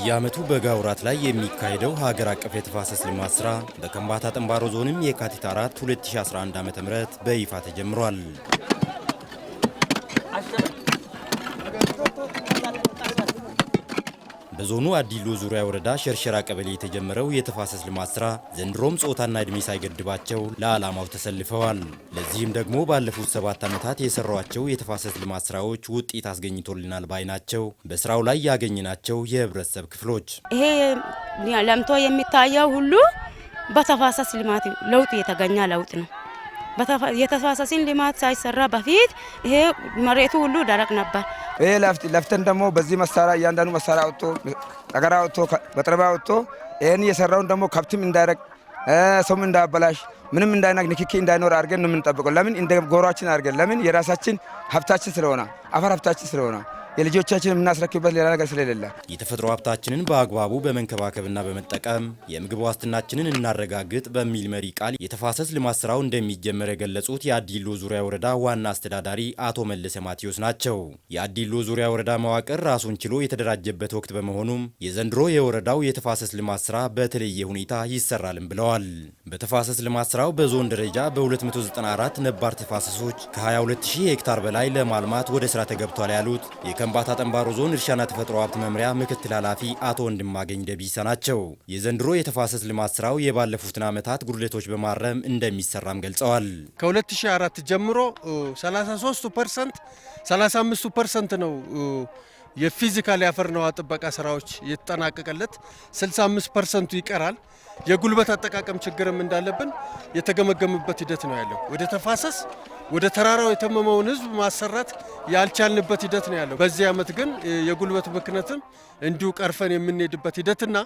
በየዓመቱ በጋ ወራት ላይ የሚካሄደው ሀገር አቀፍ የተፋሰስ ልማት ስራ በከምባታ ጠምባሮ ዞንም የካቲት 4 2011 ዓ.ም በይፋ ተጀምሯል። በዞኑ አዲሎ ዙሪያ ወረዳ ሸርሸራ ቀበሌ የተጀመረው የተፋሰስ ልማት ስራ ዘንድሮም ጾታና እድሜ ሳይገድባቸው ለዓላማው ተሰልፈዋል። ለዚህም ደግሞ ባለፉት 7 ዓመታት የሰሯቸው የተፋሰስ ልማት ስራዎች ውጤት አስገኝቶልናል ባይ ናቸው በስራው ላይ ያገኘናቸው የህብረተሰብ ክፍሎች። ይሄ ለምቶ የሚታየው ሁሉ በተፋሰስ ልማት ለውጥ የተገኘ ለውጥ ነው። የተፋሰስን ልማት ሳይሰራ በፊት ይሄ መሬቱ ሁሉ ደረቅ ነበር። ይሄ ለፍተን ደግሞ በዚህ መሳሪያ እያንዳንዱ መሳሪያ አውጥቶ ጠገራ አውጥቶ በጥረባ አውጥቶ ይሄን እየሰራውን ደግሞ ከብትም እንዳይረቅ ሰውም እንዳያበላሽ ምንም እንዳይናክ ንክኪ እንዳይኖር አድርገን ነው የምንጠብቀው። ለምን እንደ ጎሯችን አድርገን ለምን የራሳችን ሀብታችን ስለሆነ አፈር ሀብታችን ስለሆነ የልጆቻችን የምናስረክብበት ሌላ ነገር ስለሌለ የተፈጥሮ ሀብታችንን በአግባቡ በመንከባከብና በመጠቀም የምግብ ዋስትናችንን እናረጋግጥ በሚል መሪ ቃል የተፋሰስ ልማት ስራው እንደሚጀመር የገለጹት የአዲሎ ዙሪያ ወረዳ ዋና አስተዳዳሪ አቶ መለሰ ማቴዎስ ናቸው። የአዲሎ ዙሪያ ወረዳ መዋቅር ራሱን ችሎ የተደራጀበት ወቅት በመሆኑም የዘንድሮ የወረዳው የተፋሰስ ልማት ስራ በተለየ ሁኔታ ይሰራልም ብለዋል። በተፋሰስ ልማት ስራው በዞን ደረጃ በ294 ነባር ተፋሰሶች ከ22000 ሄክታር በላይ ለማልማት ወደ ስራ ተገብቷል ያሉት የከምባታ ጠምባሮ ዞን እርሻና ተፈጥሮ ሀብት መምሪያ ምክትል ኃላፊ አቶ ወንድማገኝ ደቢሳ ናቸው። የዘንድሮ የተፋሰስ ልማት ስራው የባለፉትን ዓመታት ጉድለቶች በማረም እንደሚሰራም ገልጸዋል። ከ2004 ጀምሮ 33% 35% ነው የፊዚካል ያፈር ነው ጥበቃ ስራዎች የተጠናቀቀለት 65% ይቀራል። የጉልበት አጠቃቀም ችግርም እንዳለብን የተገመገመበት ሂደት ነው ያለው። ወደ ተፋሰስ ወደ ተራራው የተመመውን ህዝብ ማሰራት ያልቻልንበት ሂደት ነው ያለው። በዚህ ዓመት ግን የጉልበት ምክንያትም እንዲሁ ቀርፈን የምንሄድበት ሂደትና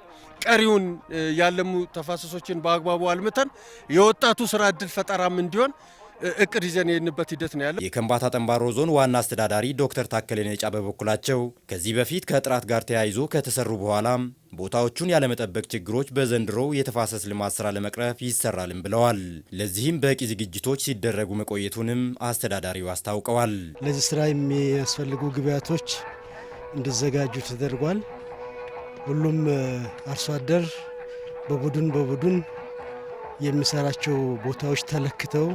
ቀሪውን ያለሙ ተፋሰሶችን በአግባቡ አልምተን የወጣቱ ስራ እድል ፈጠራም እንዲሆን እቅድ ይዘን የሄድንበት ሂደት ነው ያለው። የከምባታ ጠምባሮ ዞን ዋና አስተዳዳሪ ዶክተር ታከለ ነጫ በበኩላቸው ከዚህ በፊት ከጥራት ጋር ተያይዞ ከተሰሩ በኋላም ቦታዎቹን ያለመጠበቅ ችግሮች በዘንድሮ የተፋሰስ ልማት ስራ ለመቅረፍ ይሰራልም ብለዋል። ለዚህም በቂ ዝግጅቶች ሲደረጉ መቆየቱንም አስተዳዳሪው አስታውቀዋል። ለዚህ ስራ የሚያስፈልጉ ግብዓቶች እንዲዘጋጁ ተደርጓል። ሁሉም አርሶ አደር በቡድን የሚሰራቸው ቦታዎች ተለክተው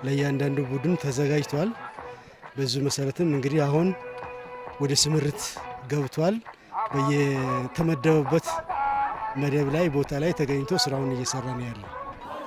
ለእያንዳንዱ ቡድን ተዘጋጅቷል። በዚህ መሰረትም እንግዲህ አሁን ወደ ስምርት ገብቷል። በየተመደበበት መደብ ላይ ቦታ ላይ ተገኝቶ ስራውን እየሰራ ነው ያለው።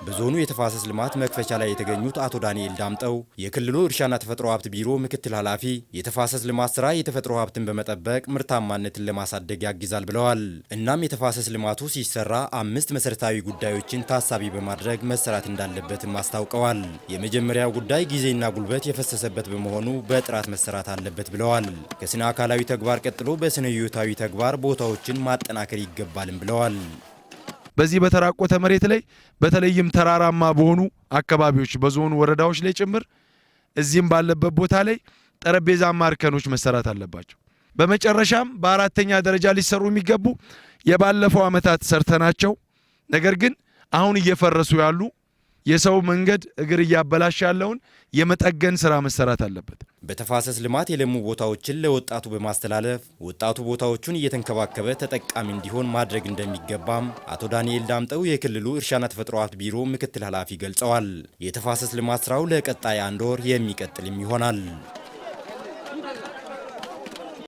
በዞኑ የተፋሰስ ልማት መክፈቻ ላይ የተገኙት አቶ ዳንኤል ዳምጠው የክልሉ እርሻና ተፈጥሮ ሀብት ቢሮ ምክትል ኃላፊ የተፋሰስ ልማት ስራ የተፈጥሮ ሀብትን በመጠበቅ ምርታማነትን ለማሳደግ ያግዛል ብለዋል። እናም የተፋሰስ ልማቱ ሲሰራ 5 መሰረታዊ ጉዳዮችን ታሳቢ በማድረግ መሰራት እንዳለበትም አስታውቀዋል። የመጀመሪያው ጉዳይ ጊዜና ጉልበት የፈሰሰበት በመሆኑ በጥራት መሰራት አለበት ብለዋል። ከስነ አካላዊ ተግባር ቀጥሎ በስነ ህይወታዊ ተግባር ቦታዎችን ማጠናከር ይገባልም ብለዋል። በዚህ በተራቆተ መሬት ላይ በተለይም ተራራማ በሆኑ አካባቢዎች በዞኑ ወረዳዎች ላይ ጭምር እዚህም ባለበት ቦታ ላይ ጠረጴዛማ እርከኖች መሰራት አለባቸው። በመጨረሻም በአራተኛ ደረጃ ሊሰሩ የሚገቡ የባለፈው ዓመታት ሰርተናቸው ነገር ግን አሁን እየፈረሱ ያሉ የሰው መንገድ እግር እያበላሽ ያለውን የመጠገን ስራ መሰራት አለበት። በተፋሰስ ልማት የለሙ ቦታዎችን ለወጣቱ በማስተላለፍ ወጣቱ ቦታዎቹን እየተንከባከበ ተጠቃሚ እንዲሆን ማድረግ እንደሚገባም አቶ ዳንኤል ዳምጠው የክልሉ እርሻና ተፈጥሮ ሀብት ቢሮ ምክትል ኃላፊ ገልጸዋል። የተፋሰስ ልማት ስራው ለቀጣይ 1 ወር የሚቀጥልም ይሆናል።